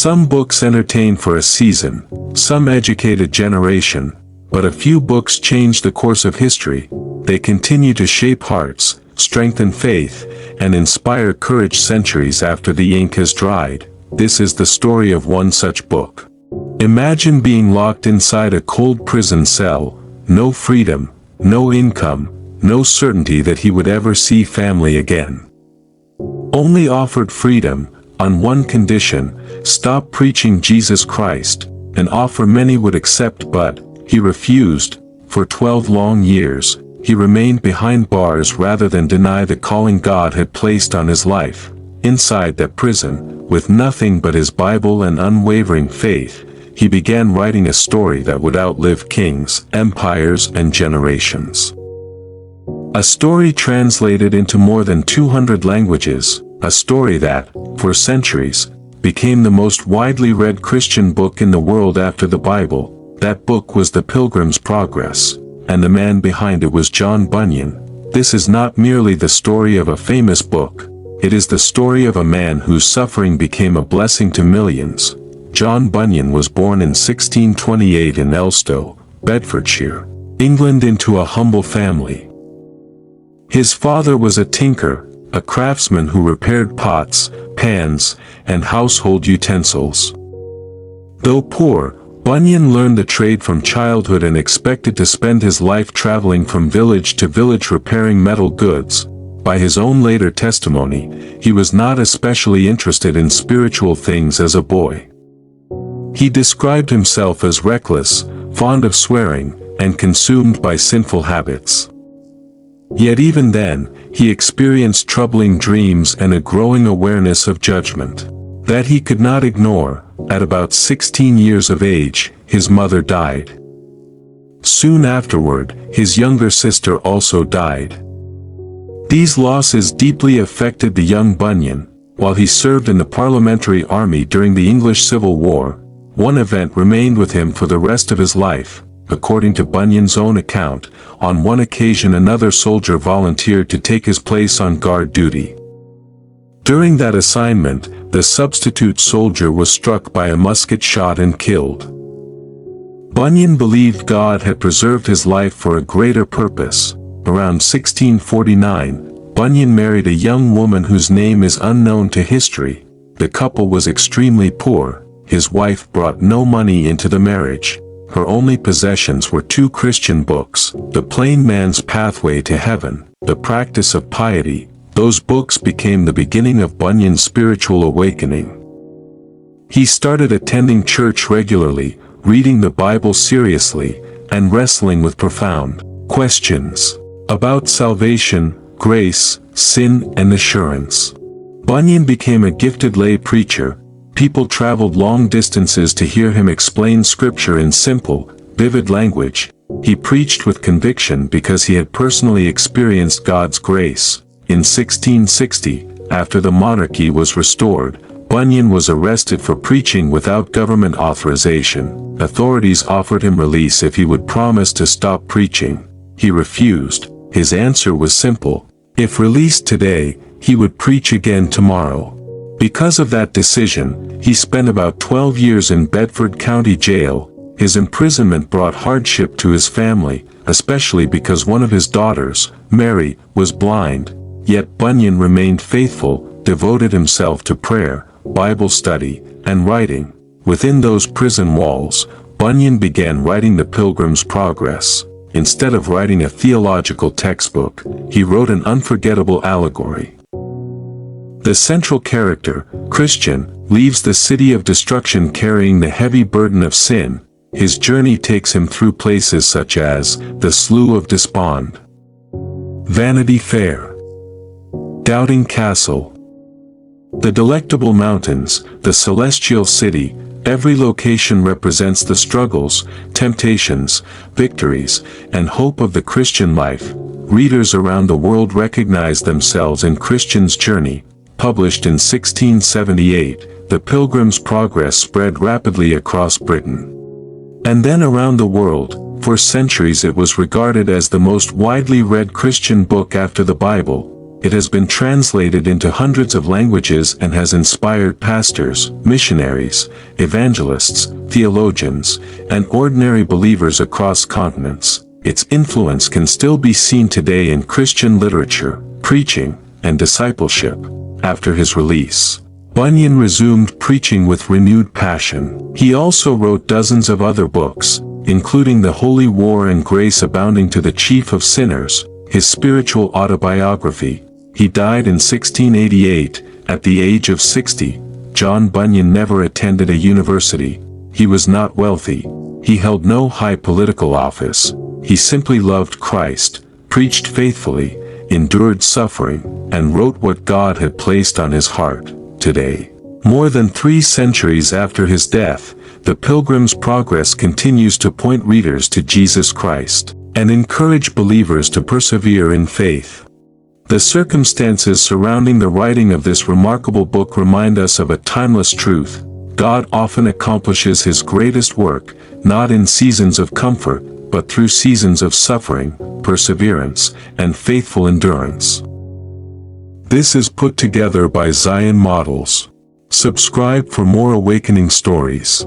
Some books entertain for a season, some educate a generation, but a few books change the course of history. They continue to shape hearts, strengthen faith, and inspire courage centuries after the ink has dried. This is the story of one such book. Imagine being locked inside a cold prison cell, no freedom, no income, no certainty that he would ever see family again. Only offered freedom, on one condition: stop preaching Jesus Christ, an offer many would accept, but he refused. For 12 long years, he remained behind bars rather than deny the calling God had placed on his life. Inside that prison, with nothing but his Bible and unwavering faith, he began writing a story that would outlive kings, empires, and generations. A story translated into more than 200 languages, a story that, for centuries, became the most widely read Christian book in the world after the Bible. That book was the Pilgrim's Progress, and the man behind it was John Bunyan. This is not merely the story of a famous book, it is the story of a man whose suffering became a blessing to millions. John Bunyan was born in 1628 in Elstow, Bedfordshire, England, into a humble family. His father was a tinker, a craftsman who repaired pots, pans, and household utensils. Though poor, Bunyan learned the trade from childhood and expected to spend his life traveling from village to village repairing metal goods. By his own later testimony, he was not especially interested in spiritual things as a boy. He described himself as reckless, fond of swearing, and consumed by sinful habits. Yet even then, he experienced troubling dreams and a growing awareness of judgment that he could not ignore. At about 16 years of age, his mother died. Soon afterward, his younger sister also died. These losses deeply affected the young Bunyan. While he served in the Parliamentary Army during the English Civil War, one event remained with him for the rest of his life. According to Bunyan's own account, on one occasion another soldier volunteered to take his place on guard duty. During that assignment, the substitute soldier was struck by a musket shot and killed. Bunyan believed God had preserved his life for a greater purpose. Around 1649, Bunyan married a young woman whose name is unknown to history. The couple was extremely poor. His wife brought no money into the marriage. Her only possessions were 2 Christian books, The Plain Man's Pathway to Heaven, The Practice of Piety. Those books became the beginning of Bunyan's spiritual awakening. He started attending church regularly, reading the Bible seriously, and wrestling with profound questions about salvation, grace, sin, and assurance. Bunyan became a gifted lay preacher. People traveled long distances to hear him explain scripture in simple, vivid language. He preached with conviction because he had personally experienced God's grace. In 1660, after the monarchy was restored, Bunyan was arrested for preaching without government authorization. Authorities offered him release if he would promise to stop preaching. He refused. His answer was simple: if released today, he would preach again tomorrow. Because of that decision, he spent about 12 years in Bedford County Jail. His imprisonment brought hardship to his family, especially because one of his daughters, Mary, was blind. Yet Bunyan remained faithful, devoted himself to prayer, Bible study, and writing. Within those prison walls, Bunyan began writing the Pilgrim's Progress. Instead of writing a theological textbook, he wrote an unforgettable allegory. The central character, Christian, leaves the city of destruction carrying the heavy burden of sin. His journey takes him through places such as the Slough of Despond, Vanity Fair, Doubting Castle, the Delectable Mountains, the Celestial City. Every location represents the struggles, temptations, victories, and hope of the Christian life. Readers around the world recognize themselves in Christian's journey. Published in 1678, the Pilgrim's Progress spread rapidly across Britain and then around the world. For centuries it was regarded as the most widely read Christian book after the Bible. It has been translated into hundreds of languages and has inspired pastors, missionaries, evangelists, theologians, and ordinary believers across continents. Its influence can still be seen today in Christian literature, preaching, and discipleship. After his release, Bunyan resumed preaching with renewed passion. He also wrote dozens of other books, including The Holy War and Grace Abounding to the Chief of Sinners, his spiritual autobiography. He died in 1688, at the age of 60. John Bunyan never attended a university. He was not wealthy. He held no high political office. He simply loved Christ, preached faithfully, endured suffering, and wrote what God had placed on his heart. Today, more than 3 centuries after his death, the Pilgrim's Progress continues to point readers to Jesus Christ, and encourage believers to persevere in faith. The circumstances surrounding the writing of this remarkable book remind us of a timeless truth. God often accomplishes his greatest work, not in seasons of comfort, but through seasons of suffering, perseverance, and faithful endurance. This is put together by Zion Models. Subscribe for more awakening stories.